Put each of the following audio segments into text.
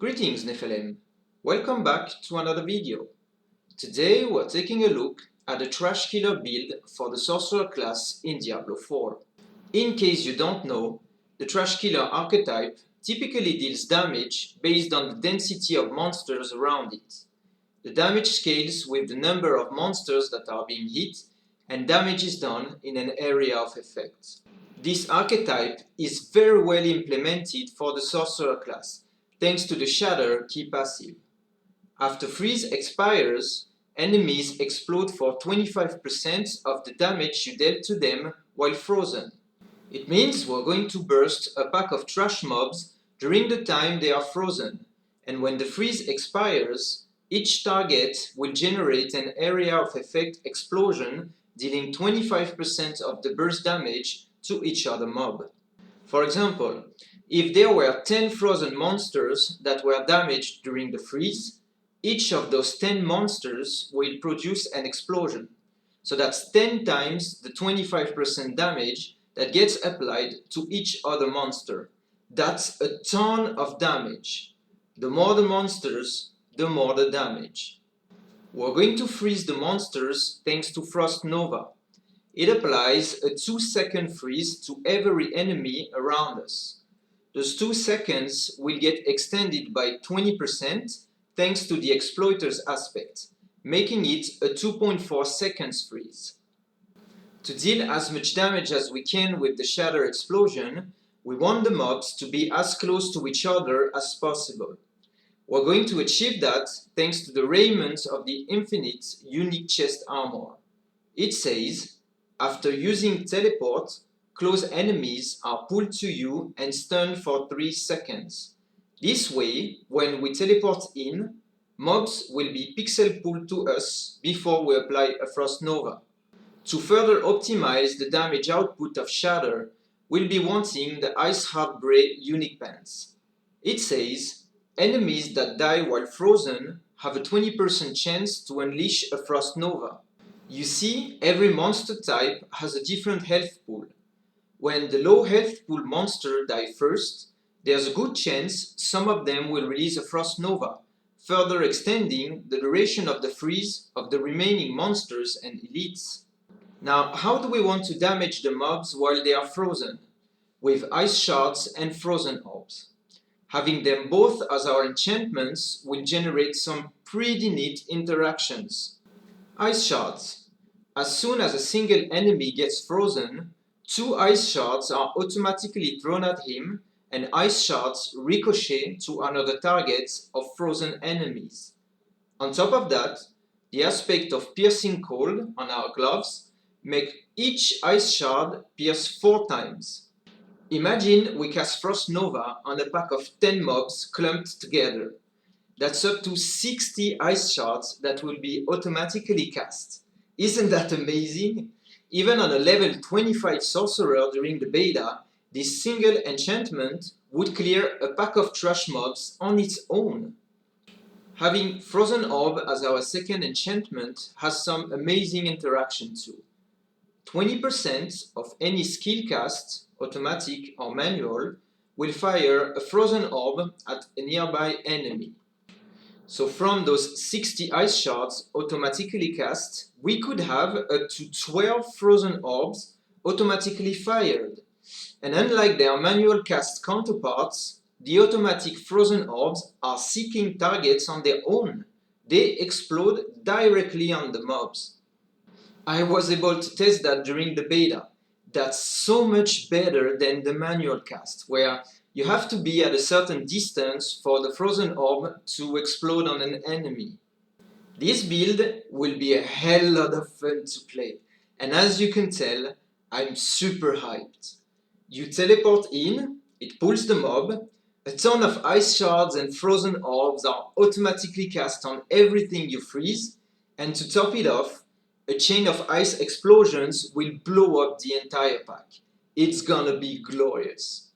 Greetings Nephilim, welcome back to another video. Today we're taking a look at the Trash Killer build for the Sorcerer class in Diablo 4. In case you don't know, the Trash Killer archetype typically deals damage based on the density of monsters around it. The damage scales with the number of monsters that are being hit, and damage is done in an area of effect. This archetype is very well implemented for the Sorcerer class, thanks to the Shatter key passive. After freeze expires, enemies explode for 25% of the damage you dealt to them while frozen. It means we're going to burst a pack of trash mobs during the time they are frozen, and when the freeze expires, each target will generate an area of effect explosion dealing 25% of the burst damage to each other mob. For example, if there were 10 frozen monsters that were damaged during the freeze, each of those 10 monsters will produce an explosion. So that's 10 times the 25% damage that gets applied to each other monster. That's a ton of damage. The more the monsters, the more the damage. We're going to freeze the monsters thanks to Frost Nova. It applies a 2-second freeze to every enemy around us. Those 2 seconds will get extended by 20% thanks to the Exploiter's aspect, making it a 2.4 seconds freeze. To deal as much damage as we can with the Shatter explosion, we want the mobs to be as close to each other as possible. We're going to achieve that thanks to the Raiment of the Infinite Unique Chest Armor. It says, after using Teleport, close enemies are pulled to you and stunned for 3 seconds. This way, when we teleport in, mobs will be pixel pulled to us before we apply a Frost Nova. To further optimize the damage output of Shatter, we'll be wanting the Iceheart Brais unique pants. It says, enemies that die while frozen have a 20% chance to unleash a Frost Nova. You see, every monster type has a different health pool. When the low health pool monster die first, there's a good chance some of them will release a Frost Nova, further extending the duration of the freeze of the remaining monsters and elites. Now, how do we want to damage the mobs while they are frozen? With Ice Shards and Frozen Orbs. Having them both as our enchantments will generate some pretty neat interactions. Ice Shards. As soon as a single enemy gets frozen, 2 ice shards are automatically thrown at him, and ice shards ricochet to another target of frozen enemies. On top of that, the aspect of piercing cold on our gloves make each ice shard pierce 4 times. Imagine we cast Frost Nova on a pack of 10 mobs clumped together. That's up to 60 ice shards that will be automatically cast. Isn't that amazing? Even on a level 25 Sorcerer during the beta, this single enchantment would clear a pack of trash mobs on its own. Having Frozen Orb as our second enchantment has some amazing interaction too. 20% of any skill cast, automatic or manual, will fire a Frozen Orb at a nearby enemy. So from those 60 ice shards automatically cast, we could have up to 12 frozen orbs automatically fired. And unlike their manual cast counterparts, the automatic frozen orbs are seeking targets on their own. They explode directly on the mobs. I was able to test that during the beta. That's so much better than the manual cast, where you have to be at a certain distance for the frozen orb to explode on an enemy. This build will be a hell lot of fun to play, and as you can tell, I'm super hyped. You teleport in, it pulls the mob, a ton of ice shards and frozen orbs are automatically cast on everything you freeze, and to top it off, a chain of ice explosions will blow up the entire pack. It's gonna be glorious.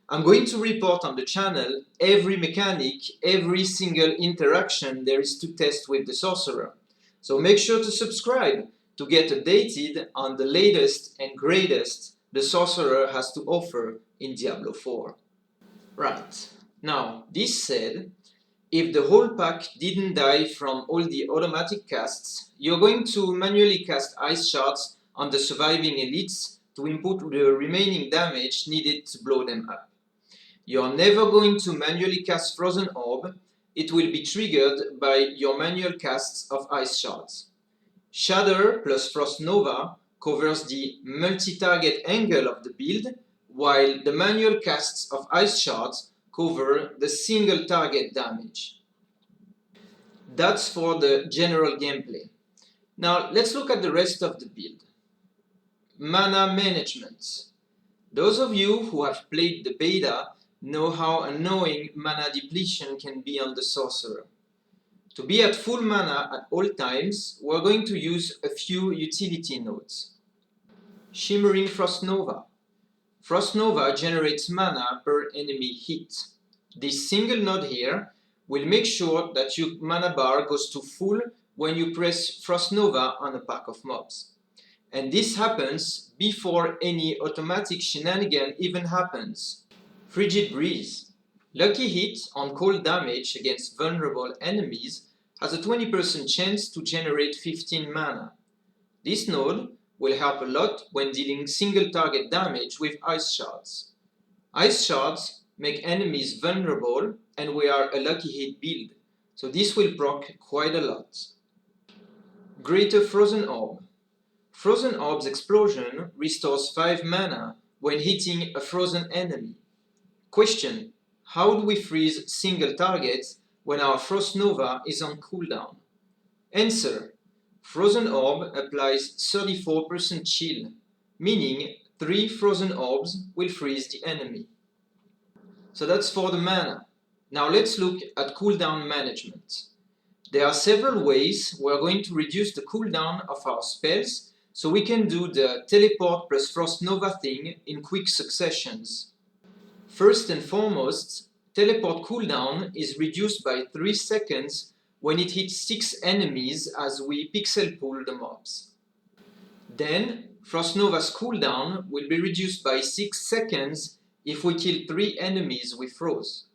I'm going to report on the channel every mechanic, every single interaction there is to test with the Sorcerer. So make sure to subscribe to get updated on the latest and greatest the Sorcerer has to offer in Diablo 4. Right, now this said, If the whole pack didn't die from all the automatic casts, you're going to manually cast Ice Shards on the surviving elites to input the remaining damage needed to blow them up. You're never going to manually cast Frozen Orb. It will be triggered by your manual casts of Ice Shards. Shatter plus Frost Nova covers the multi-target angle of the build, while the manual casts of Ice Shards cover the single target damage. That's for the general gameplay. Now let's look at the rest of the build. Mana Management. Those of you who have played the beta know how annoying mana depletion can be on the Sorcerer. To be at full mana at all times, we're going to use a few utility nodes. Shimmering Frost Nova. Frost Nova generates mana per enemy hit. This single node here will make sure that your mana bar goes to full when you press Frost Nova on a pack of mobs. And this happens before any automatic shenanigan even happens. Frigid Breeze. Lucky hit on cold damage against vulnerable enemies has a 20% chance to generate 15 mana. This node will help a lot when dealing single target damage with Ice Shards. Ice Shards make enemies vulnerable and we are a lucky hit build, so this will proc quite a lot. Greater Frozen Orb. Frozen Orb's explosion restores 5 mana when hitting a frozen enemy. Question: how do we freeze single targets when our Frost Nova is on cooldown? Answer: Frozen Orb applies 34% chill, meaning 3 Frozen Orbs will freeze the enemy. So that's for the mana. Now let's look at Cooldown Management. There are several ways we're going to reduce the cooldown of our spells so we can do the teleport plus Frost Nova thing in quick successions. First and foremost, teleport cooldown is reduced by 3 seconds when it hits 6 enemies as we pixel pull the mobs. Then, Frost Nova's cooldown will be reduced by 6 seconds if we kill 3 enemies with Froze.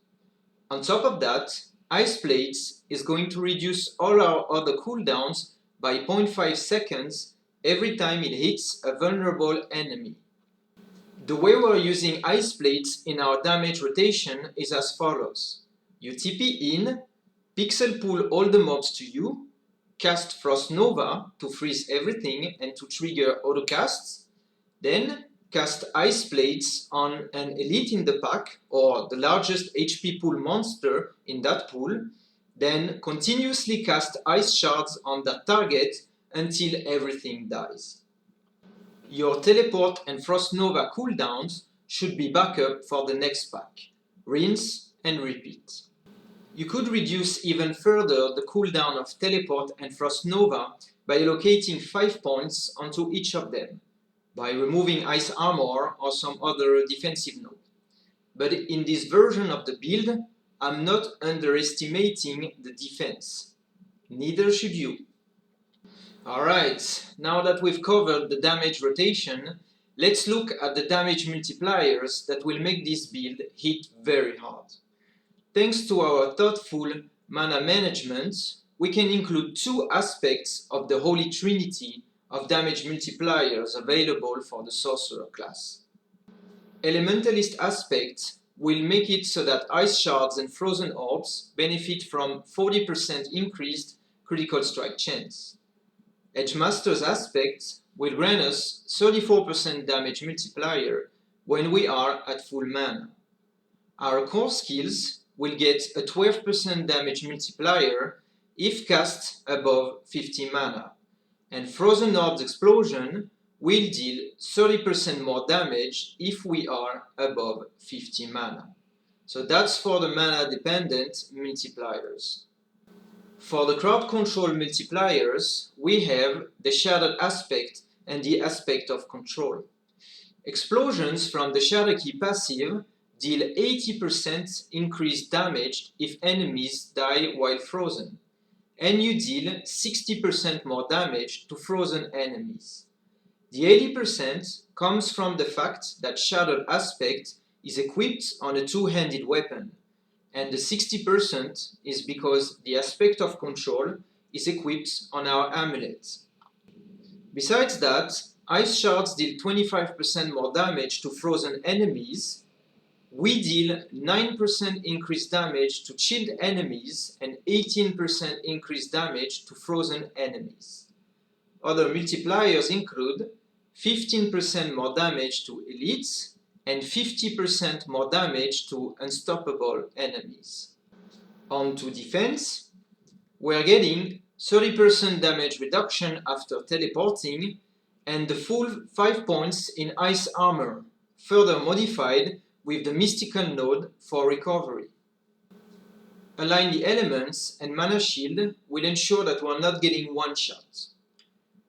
On top of that, Ice Plates is going to reduce all our other cooldowns by 0.5 seconds every time it hits a vulnerable enemy. The way we're using Ice Plates in our damage rotation is as follows. You TP in, pixel pull all the mobs to you, cast Frost Nova to freeze everything and to trigger autocasts, then cast Ice Plates on an elite in the pack or the largest HP pool monster in that pool, then continuously cast Ice Shards on that target until everything dies. Your Teleport and Frost Nova cooldowns should be backup for the next pack. Rinse and repeat. You could reduce even further the cooldown of Teleport and Frost Nova by allocating 5 points onto each of them, by removing Ice Armor or some other defensive node. But in this version of the build, I'm not underestimating the defense. Neither should you. Alright, now that we've covered the damage rotation, let's look at the damage multipliers that will make this build hit very hard. Thanks to our thoughtful mana management, we can include 2 aspects of the Holy Trinity of damage multipliers available for the Sorcerer class. Elementalist aspect will make it so that Ice Shards and Frozen Orbs benefit from 40% increased critical strike chance. Edgemaster's aspect will grant us 34% damage multiplier when we are at full mana. Our core skills will get a 12% damage multiplier if cast above 50 mana, and Frozen Orb's explosion will deal 30% more damage if we are above 50 mana. So that's for the mana dependent multipliers. For the crowd control multipliers, we have the Shatter aspect and the aspect of control. Explosions from the Shatter key passive deal 80% increased damage if enemies die while frozen, and you deal 60% more damage to frozen enemies. The 80% comes from the fact that Shattered aspect is equipped on a 2-handed weapon, and the 60% is because the aspect of control is equipped on our amulet. Besides that, Ice Shards deal 25% more damage to frozen enemies. We deal 9% increased damage to chilled enemies and 18% increased damage to frozen enemies. Other multipliers include 15% more damage to elites and 50% more damage to unstoppable enemies. On to defense, we're getting 30% damage reduction after teleporting and the full 5 points in ice armor, further modified with the mystical node for recovery. Align the elements and mana shield will ensure that we're not getting one-shot.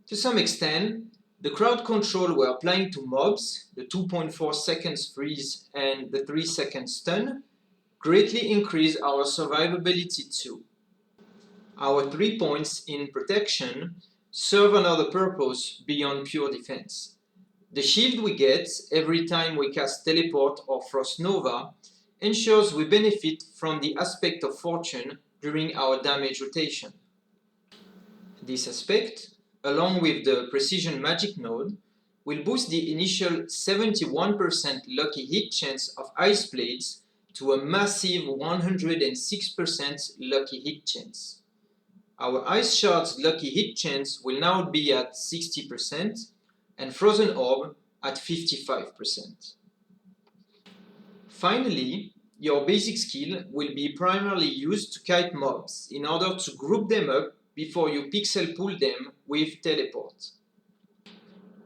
To some extent, the crowd control we're applying to mobs, the 2.4 seconds freeze and the 3 seconds stun, greatly increase our survivability too. Our 3 points in protection serve another purpose beyond pure defense. The shield we get every time we cast Teleport or Frost Nova ensures we benefit from the aspect of fortune during our damage rotation. This aspect, along with the Precision Magic node, will boost the initial 71% lucky hit chance of Ice Blades to a massive 106% lucky hit chance. Our Ice Shards lucky hit chance will now be at 60% and Frozen Orb at 55%. Finally, your basic skill will be primarily used to kite mobs in order to group them up before you pixel pull them with Teleport.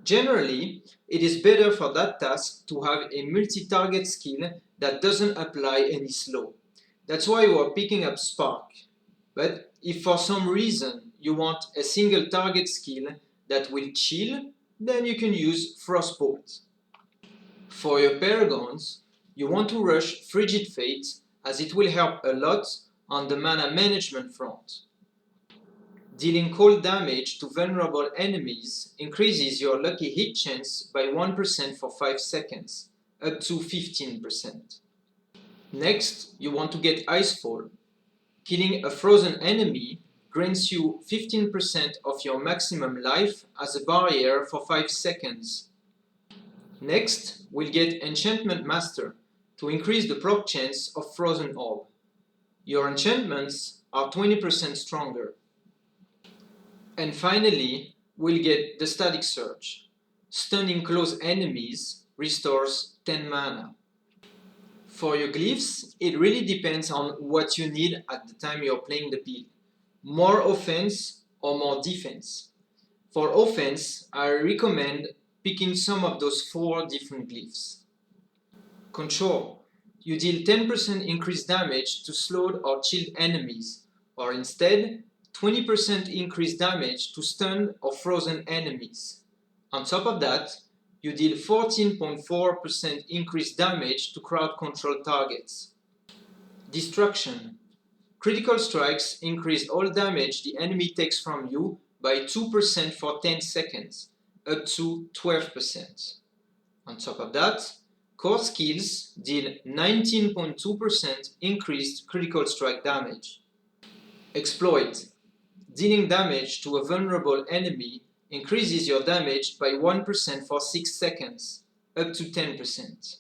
Generally, it is better for that task to have a multi-target skill that doesn't apply any slow. That's why we are picking up Spark. But if for some reason you want a single target skill that will chill, then you can use Frostbolt. For your Paragons, you want to rush Frigid Fate as it will help a lot on the mana management front. Dealing cold damage to vulnerable enemies increases your lucky hit chance by 1% for 5 seconds, up to 15%. Next, you want to get Icefall. Killing a frozen enemy grants you 15% of your maximum life as a barrier for 5 seconds. Next, we'll get Enchantment Master to increase the proc chance of Frozen Orb. Your enchantments are 20% stronger. And finally, we'll get the Static Surge. Stunning close enemies restores 10 mana. For your glyphs, it really depends on what you need at the time you're playing the build. More offense or more defense. For offense, I recommend picking some of those 4 different glyphs. Control. You deal 10% increased damage to slowed or chilled enemies, or instead, 20% increased damage to stunned or frozen enemies. On top of that, you deal 14.4% increased damage to crowd control targets. Destruction. Critical strikes increase all damage the enemy takes from you by 2% for 10 seconds, up to 12%. On top of that, core skills deal 19.2% increased critical strike damage. Exploit. Dealing damage to a vulnerable enemy increases your damage by 1% for 6 seconds, up to 10%.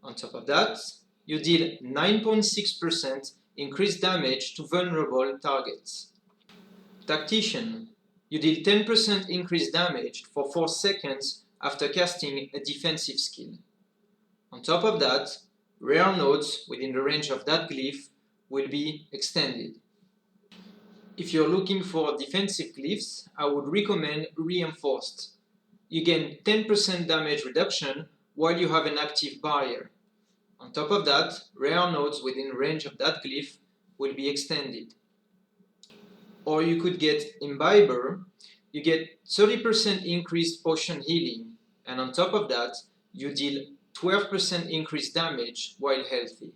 On top of that, you deal 9.6% increased damage to vulnerable targets. Tactician. You deal 10% increased damage for 4 seconds after casting a defensive skill. On top of that, rare nodes within the range of that glyph will be extended. If you're looking for defensive glyphs, I would recommend Reinforced. You gain 10% damage reduction while you have an active barrier. On top of that, rare nodes within range of that glyph will be extended. Or you could get Imbiber. You get 30% increased potion healing, and on top of that, you deal 12% increased damage while healthy.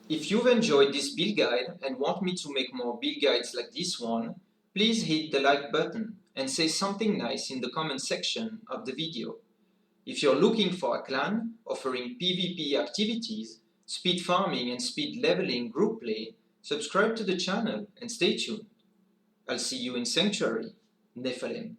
If you've enjoyed this build guide and want me to make more build guides like this one, please hit the like button and say something nice in the comment section of the video. If you're looking for a clan offering PvP activities, speed farming and speed leveling group play, subscribe to the channel and stay tuned. I'll see you in Sanctuary, Nephilim.